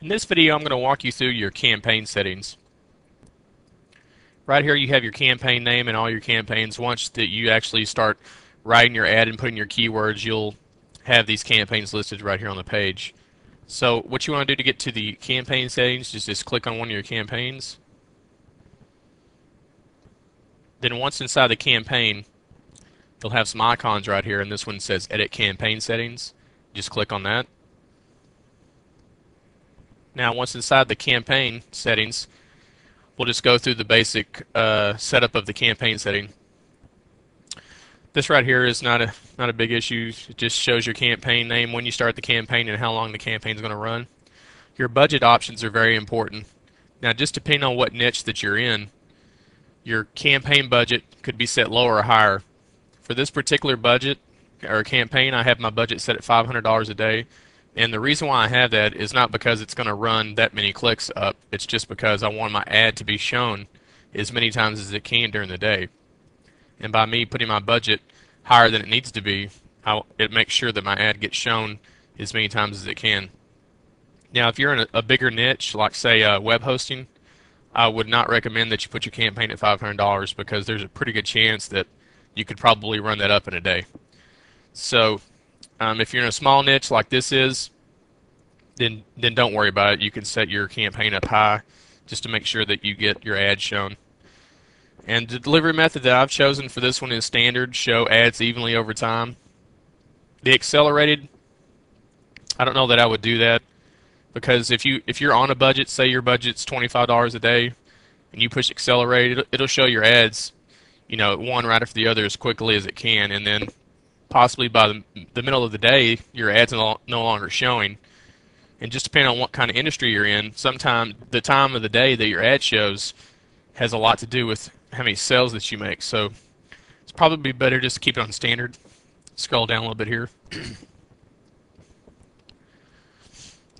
In this video, I'm going to walk you through your campaign settings. Right here, you have your campaign name and all your campaigns. Once that you actually start writing your ad and putting your keywords, you'll have these campaigns listed right here on the page. So what you want to do to get to the campaign settings is just click on one of your campaigns. Then once inside the campaign, you'll have some icons right here, and this one says Edit Campaign Settings. Just click on that. Now, once inside the campaign settings, we'll just go through the basic setup of the campaign setting. This right here is not a big issue. It just shows your campaign name, when you start the campaign, and how long the campaign is going to run. Your budget options are very important. Now, just depending on what niche that you're in, your campaign budget could be set lower or higher. For this particular budget or campaign, I have my budget set at $500 a day. And the reason why I have that is not because it's going to run that many clicks up. It's just because I want my ad to be shown as many times as it can during the day. And by me putting my budget higher than it needs to be, it makes sure that my ad gets shown as many times as it can. Now, if you're in a bigger niche, like say web hosting, I would not recommend that you put your campaign at $500 because there's a pretty good chance that you could probably run that up in a day. So if you're in a small niche like this is, then don't worry about it. You can set your campaign up high just to make sure that you get your ad shown. And the delivery method that I've chosen for this one is standard, show ads evenly over time. The accelerated, I don't know that I would do that, because if you're on a budget, say your budget's $25 a day, and you push accelerate, it'll show your ads, one right after the other as quickly as it can, and then possibly by the middle of the day, your ads are no longer showing. And just depending on what kind of industry you're in, sometimes the time of the day that your ad shows has a lot to do with how many sales that you make. So it's probably better just to keep it on standard. Scroll down a little bit here.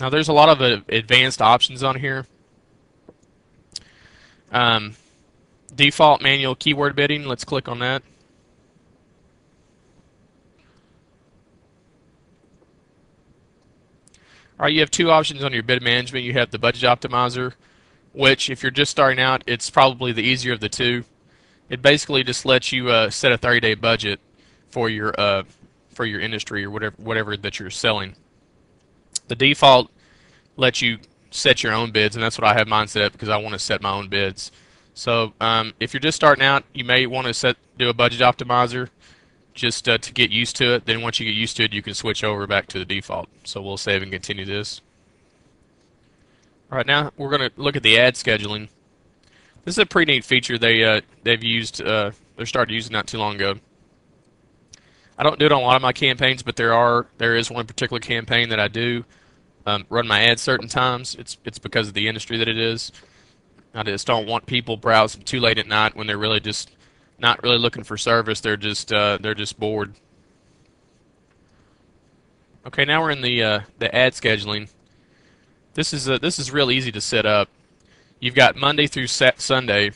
Now there's a lot of advanced options on here. Default manual keyword bidding, let's click on that. All right, you have two options on your bid management. You have the budget optimizer, which if you're just starting out, it's probably the easier of the two. It basically just lets you set a 30-day budget for your industry or whatever that you're selling. The default lets you set your own bids, and that's what I have mine set up because I want to set my own bids. So if you're just starting out, you may want to do a budget optimizer just to get used to it. Then once you get used to it, you can switch over back to the default. So we'll save and continue this. All right, now we're going to look at the ad scheduling. This is a pretty neat feature they've used. They started using not too long ago. I don't do it on a lot of my campaigns, but there is one particular campaign that I do run my ads certain times. It's because of the industry that it is. I just don't want people browsing too late at night when they're really just not really looking for service. They're just bored. Okay, now we're in the ad scheduling. This is real easy to set up. You've got Monday through Sunday,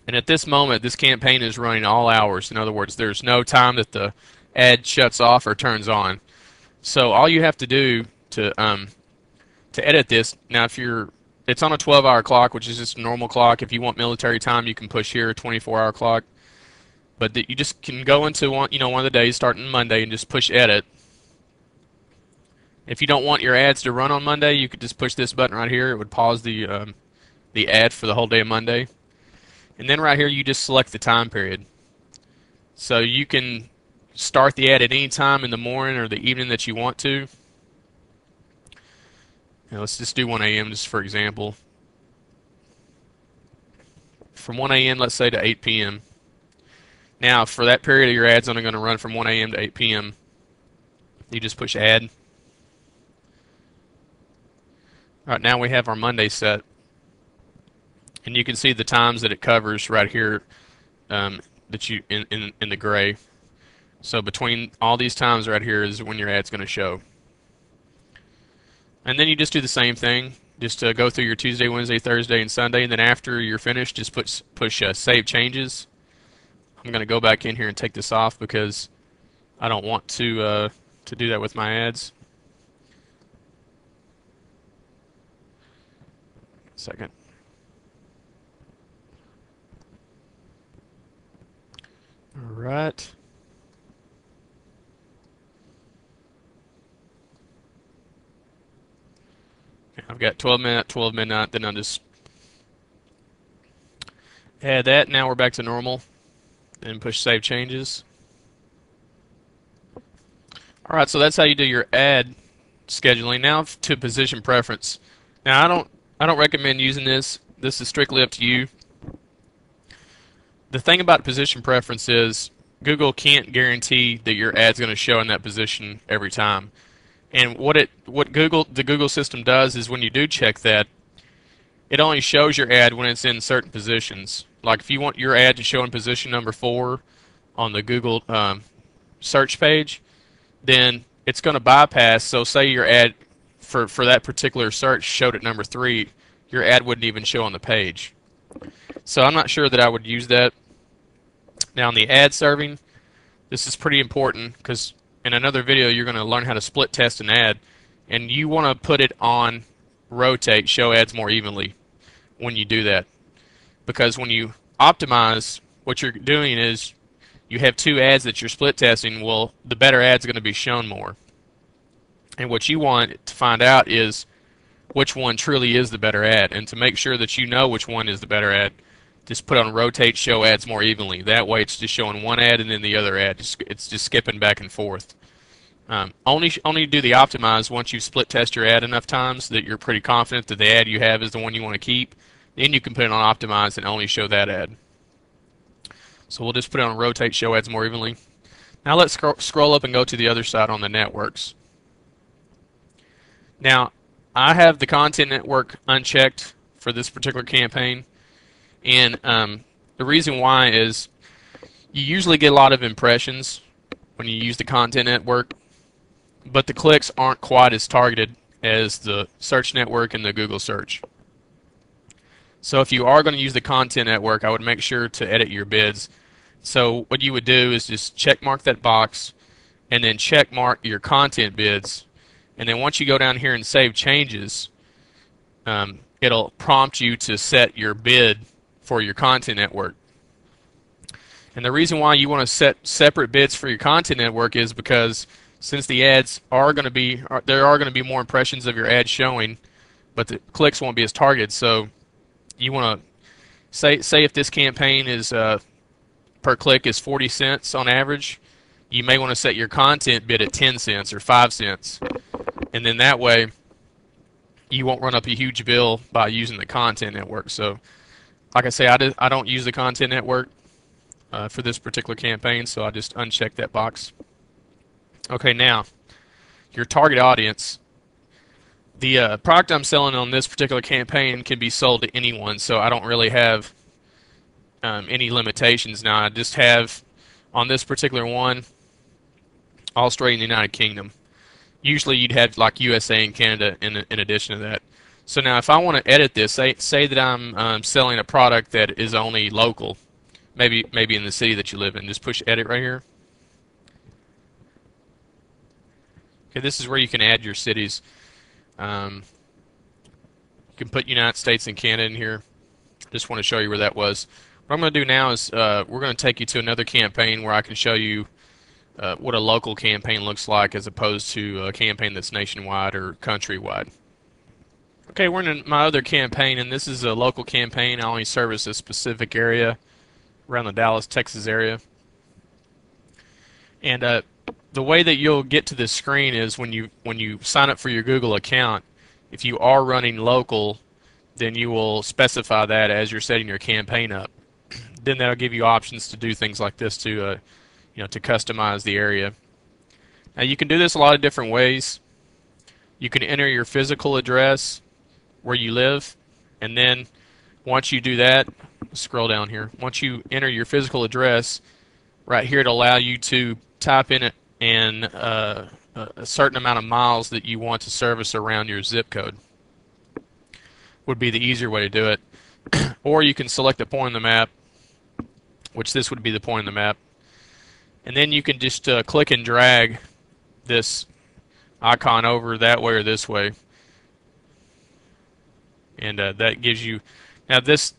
and at this moment, this campaign is running all hours. In other words, there's no time that the ad shuts off or turns on. So all you have to do to edit this, now it's on a 12-hour clock, which is just a normal clock. If you want military time, you can push here a 24-hour clock. But you just can go into one of the days starting Monday and just push edit. If you don't want your ads to run on Monday, you could just push this button right here. It would pause the ad for the whole day of Monday. And then right here, you just select the time period. So you can start the ad at any time in the morning or the evening that you want to. Now, let's just do 1 a.m. just for example. From 1 a.m., let's say, to 8 p.m. Now, for that period, your ad's only going to run from 1 a.m. to 8 p.m. You just push add. All right, now we have our Monday set. And you can see the times that it covers right here that you in the gray. So between all these times right here is when your ad's going to show. And then you just do the same thing. Just go through your Tuesday, Wednesday, Thursday, and Sunday. And then after you're finished, just push Save Changes. I'm going to go back in here and take this off because I don't want to do that with my ads. Second. All right. I've got 12 minute, 12 midnight, then I'll just add that. Now we're back to normal. Then push save changes. All right, so that's how you do your ad scheduling. Now to position preference. Now I don't recommend using this. This is strictly up to you. The thing about position preference is Google can't guarantee that your ad's going to show in that position every time. And what the Google system does is when you do check that, it only shows your ad when it's in certain positions. Like if you want your ad to show in position number 4 on the Google search page, then it's going to bypass. So say your ad for that particular search showed at number 3, your ad wouldn't even show on the page. So I'm not sure that I would use that. Now in the ad serving, this is pretty important because in another video you're going to learn how to split test an ad, and you want to put it on rotate, show ads more evenly when you do that. Because when you optimize, what you're doing is you have 2 ads that you're split testing. Well, the better ad's going to be shown more. And what you want to find out is which one truly is the better ad. And to make sure that you know which one is the better ad, just put on rotate, show ads more evenly. That way it's just showing one ad and then the other ad. It's just skipping back and forth. Only do the optimize once you split test your ad enough times that you're pretty confident that the ad you have is the one you want to keep. Then you can put it on optimize and only show that ad. So we'll just put it on rotate, show ads more evenly. Now let's scroll up and go to the other side on the networks. Now I have the content network unchecked for this particular campaign, and the reason why is you usually get a lot of impressions when you use the content network, but the clicks aren't quite as targeted as the search network and the Google search. So if you are going to use the content network, I would make sure to edit your bids. So what you would do is just check mark that box and then check mark your content bids, and then once you go down here and save changes, it'll prompt you to set your bid for your content network. And the reason why you want to set separate bids for your content network is because since the ads are going to be, there are going to be more impressions of your ad showing, but the clicks won't be as targeted. So you want to say if this campaign is per click is 40 cents on average, you may want to set your content bid at 10 cents or 5 cents, and then that way you won't run up a huge bill by using the content network. So like I say, I don't use the content network for this particular campaign, so I just uncheck that box. Okay, now your target audience. The product I'm selling on this particular campaign can be sold to anyone, so I don't really have any limitations. Now I just have on this particular one Australia and the United Kingdom. Usually you'd have like USA and Canada in addition to that. So now if I want to edit this, say that I'm selling a product that is only local, maybe in the city that you live in, just push edit right here. Okay, this is where you can add your cities. You can put United States and Canada in here. Just want to show you where that was. What I'm going to do now is we're going to take you to another campaign where I can show you what a local campaign looks like as opposed to a campaign that's nationwide or countrywide. Okay, we're in my other campaign, and this is a local campaign. I only service a specific area around the Dallas, Texas area. And the way that you'll get to this screen is when you sign up for your Google account. If you are running local, then you will specify that as you're setting your campaign up. Then that'll give you options to do things like this to to customize the area. Now you can do this a lot of different ways. You can enter your physical address where you live, and then once you do that, scroll down here. Once you enter your physical address, right here it'll allow you to type in it and a certain amount of miles that you want to service around your zip code. Would be the easier way to do it. Or you can select a point on the map, which this would be the point on the map, and then you can just click and drag this icon over that way or this way, and that gives you. Now this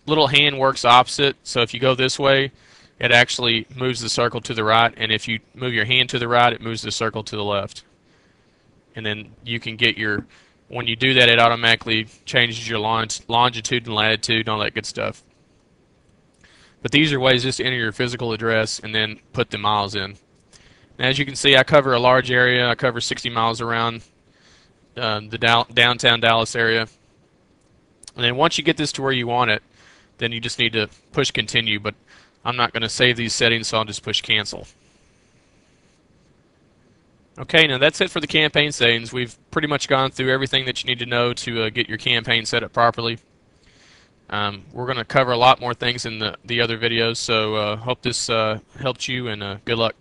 little hand works opposite, so if you go this way, it actually moves the circle to the right, and if you move your hand to the right, it moves the circle to the left. And then you can get your, when you do that, it automatically changes your longitude and latitude and all that good stuff. But these are ways just to enter your physical address and then put the miles in. And as you can see, I cover a large area. I cover 60 miles around the downtown Dallas area. And then once you get this to where you want it, then you just need to push continue. But I'm not going to save these settings, so I'll just push cancel. Okay, now that's it for the campaign settings. We've pretty much gone through everything that you need to know to get your campaign set up properly. We're going to cover a lot more things in the other videos, so hope this helped you, and good luck.